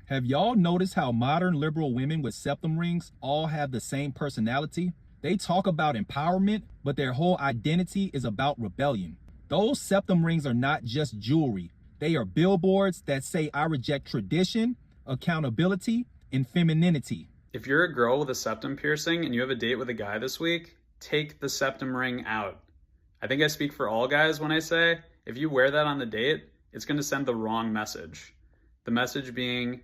Have y'all noticed how modern liberal women with septum rings all have the same personality? They talk about empowerment, but their whole identity is about rebellion. Those septum rings are not just jewelry. They are billboards that say, I reject tradition, accountability, and femininity. If you're a girl with a septum piercing and you have a date with a guy this week, take the septum ring out. I think I speak for all guys when I say, if you wear that on the date, it's going to send the wrong message. The message being,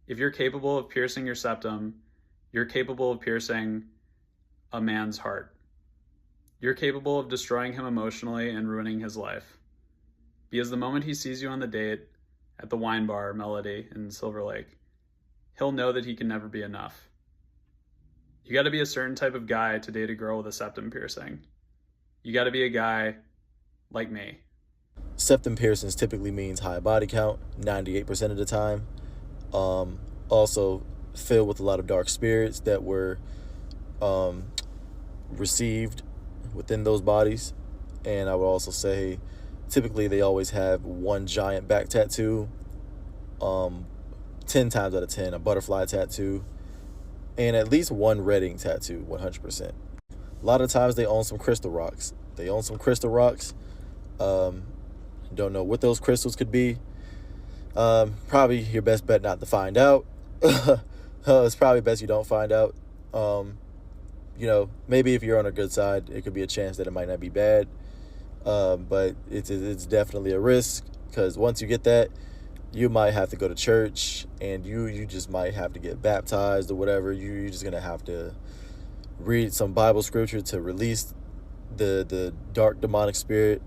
if you're capable of piercing your septum, you're capable of piercing a man's heart. You're capable of destroying him emotionally and ruining his life. Because the moment he sees you on the date at the wine bar Melody in Silver Lake, he'll know that he can never be enough. You got to be a certain type of guy to date a girl with a septum piercing. You got to be a guy like me. Septum piercings typically means high body count, 98% of the time. Also filled with a lot of dark spirits that were received within those bodies. And I would also say typically they always have one giant back tattoo, 10 times out of 10 a butterfly tattoo, and at least one red ink tattoo, 100%. A lot of times they own some crystal rocks. Don't know what those crystals could be. Probably your best bet not to find out. It's probably best you don't find out. Maybe if you're on a good side, it could be a chance that it might not be bad. But it's definitely a risk, because once you get that, you might have to go to church, and you just might have to get baptized or whatever. You're just gonna have to read some Bible scripture to release the dark demonic spirit.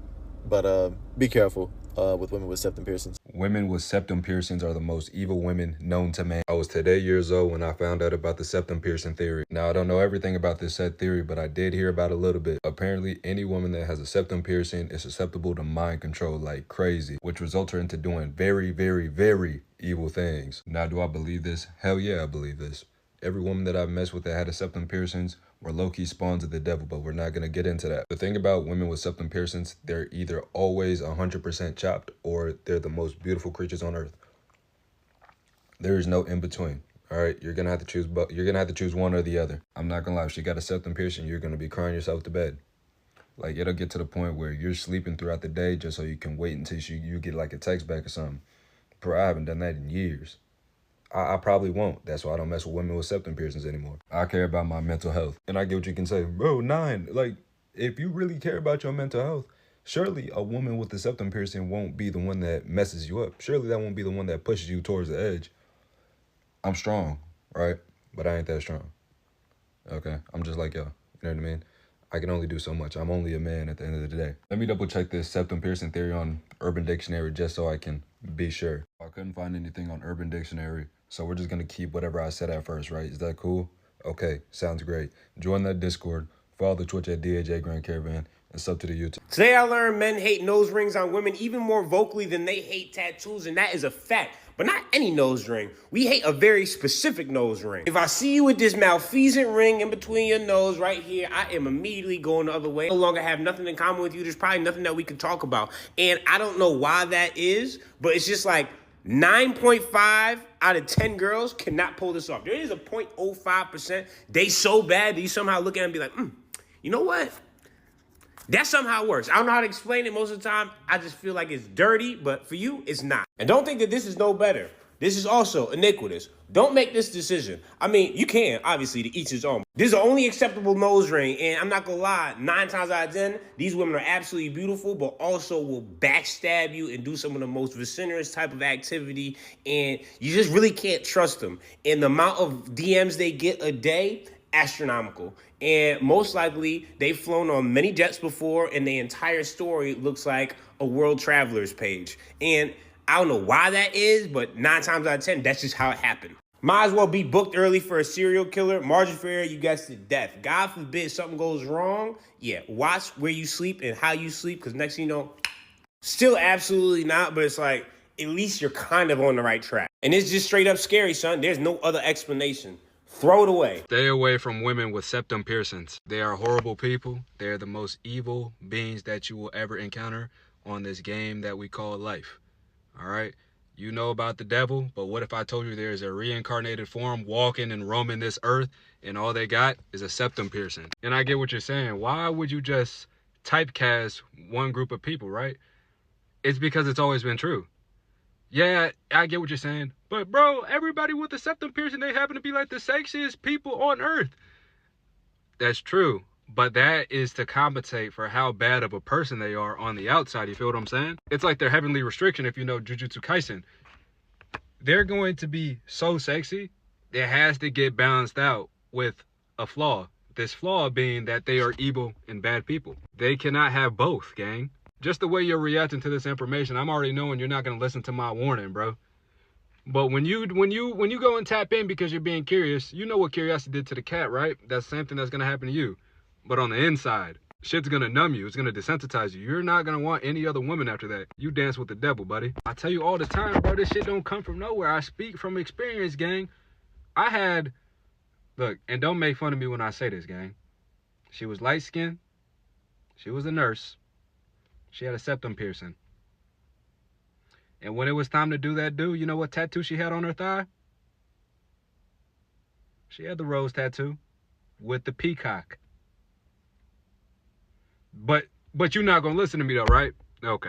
But be careful with women with septum piercings. Women with septum piercings are the most evil women known to man. I was today years old when I found out about the septum piercing theory. Now, I don't know everything about this said theory, but I did hear about it a little bit. Apparently, any woman that has a septum piercing is susceptible to mind control like crazy, which results her into doing very, very, very evil things. Now, do I believe this? Hell yeah, I believe this. Every woman that I've messed with that had a septum piercings were low-key spawns of the devil, but we're not going to get into that. The thing about women with septum piercings, they're either always 100% chopped or they're the most beautiful creatures on earth. There is no in-between. All right, you're going to have to choose, but you're going to have to choose one or the other. I'm not going to lie, if she got a septum piercing, you're going to be crying yourself to bed. Like, it'll get to the point where you're sleeping throughout the day just so you can wait until you get like a text back or something. Bro, I haven't done that in years. I probably won't. That's why I don't mess with women with septum piercings anymore. I care about my mental health. And I get what you can say, bro, 9. Like, if you really care about your mental health, surely a woman with a septum piercing won't be the one that messes you up. Surely that won't be the one that pushes you towards the edge. I'm strong, right? But I ain't that strong. Okay? I'm just like y'all. You know what I mean? I can only do so much. I'm only a man at the end of the day. Let me double check this septum piercing theory on Urban Dictionary just so I can be sure. I couldn't find anything on Urban Dictionary, so we're just going to keep whatever I said at first, right? Is that cool? Okay, sounds great. Join that Discord, follow the Twitch at DAJ Grand Caravan, and sub to the YouTube. Today I learned men hate nose rings on women even more vocally than they hate tattoos, and that is a fact. But not any nose ring. We hate a very specific nose ring. If I see you with this malfeasant ring in between your nose right here, I am immediately going the other way. I no longer have nothing in common with you. There's probably nothing that we can talk about. And I don't know why that is, but it's just like 9.5 out of 10 girls cannot pull this off. There is a 0.05%. They so bad that you somehow look at them and be like, you know what? That somehow works. I don't know how to explain it most of the time. I just feel like it's dirty, but for you, it's not. And don't think that this is no better. This is also iniquitous. Don't make this decision. I mean, you can, obviously, to each his own. This is the only acceptable nose ring, and I'm not gonna lie, 9 times out of 10, these women are absolutely beautiful, but also will backstab you and do some of the most vociferous type of activity, and you just really can't trust them. And the amount of DMs they get a day, astronomical. And most likely they've flown on many jets before, and the entire story looks like a world traveler's page. And I don't know why that is, but 9 times out of 10, that's just how it happened. Might as well be booked early for a serial killer. Margin for error, you guessed it, death. God forbid something goes wrong. Yeah, watch where you sleep and how you sleep, because next thing you know, still absolutely not, but it's like, at least you're kind of on the right track. And it's just straight up scary, son. There's no other explanation. Throw it away. Stay away from women with septum piercings. They are horrible people. They are the most evil beings that you will ever encounter on this game that we call life. All right? You know about the devil, but what if I told you there's a reincarnated form walking and roaming this earth and all they got is a septum piercing? And I get what you're saying. Why would you just typecast one group of people, right? It's because it's always been true. Yeah, I get what you're saying. But bro, everybody with a septum piercing, they happen to be like the sexiest people on earth. That's true. But that is to compensate for how bad of a person they are on the outside. You feel what I'm saying? It's like their heavenly restriction if you know Jujutsu Kaisen. They're going to be so sexy, it has to get balanced out with a flaw. This flaw being that they are evil and bad people. They cannot have both, gang. Just the way you're reacting to this information, I'm already knowing you're not going to listen to my warning, bro. But when you go and tap in because you're being curious, you know what curiosity did to the cat, right? That's the same thing that's going to happen to you. But on the inside, shit's gonna numb you. It's gonna desensitize you. You're not gonna want any other woman after that. You dance with the devil, buddy. I tell you all the time, bro, this shit don't come from nowhere. I speak from experience, gang. Look, and don't make fun of me when I say this, gang. She was light-skinned. She was a nurse. She had a septum piercing. And when it was time to do that you know what tattoo she had on her thigh? She had the rose tattoo with the peacock. But you're not gonna listen to me though, right? Okay.